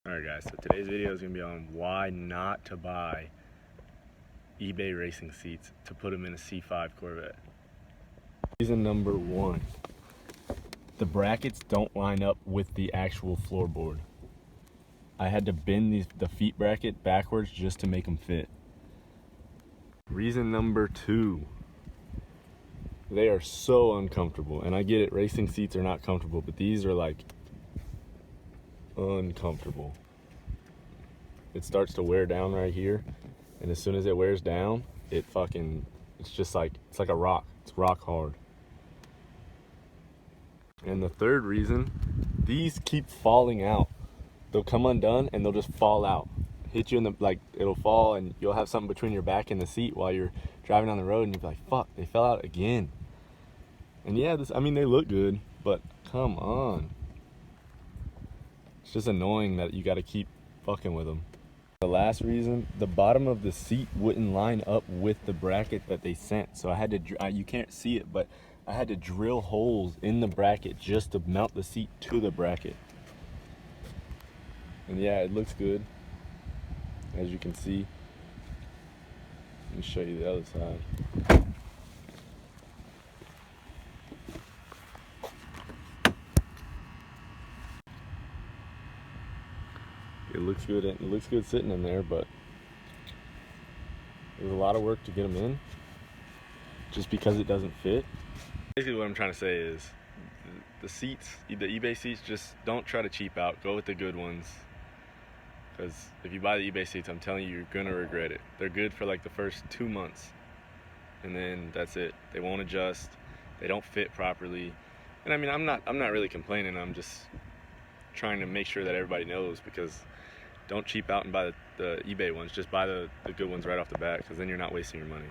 Alright guys, so today's video is going to be on why not to buy eBay racing seats to put them in a C5 Corvette. Reason number one, the brackets don't line up with the actual floorboard. I had to bend the feet bracket backwards just to make them fit. Reason number two, they are so uncomfortable. And I get it, racing seats are not comfortable, but these are like uncomfortable. It starts to wear down right here, and as soon as it wears down, it's just like, it's like a rock. It's rock hard. And the third reason, these keep falling out. They'll come undone and they'll just fall out, hit you in the, like, it'll fall and you'll have something between your back and the seat while you're driving down the road, and you'll be like, fuck, they fell out again. And yeah, I mean, they look good, but come on. It's just annoying that you got to keep fucking with them. The last reason, the bottom of the seat wouldn't line up with the bracket that they sent. So I had to, you can't see it, but I had to drill holes in the bracket just to mount the seat to the bracket. And yeah, it looks good, as you can see. Let me show you the other side. It looks good. It looks good sitting in there, but there's a lot of work to get them in, just because it doesn't fit. Basically, what I'm trying to say is, the seats, the eBay seats, just don't try to cheap out. Go with the good ones, because if you buy the eBay seats, I'm telling you, you're gonna regret it. They're good for like the first 2 months, and then that's it. They won't adjust. They don't fit properly. And I mean, I'm not really complaining. I'm just trying to make sure that everybody knows, because don't cheap out and buy the eBay ones. Just buy the good ones right off the bat, because then you're not wasting your money.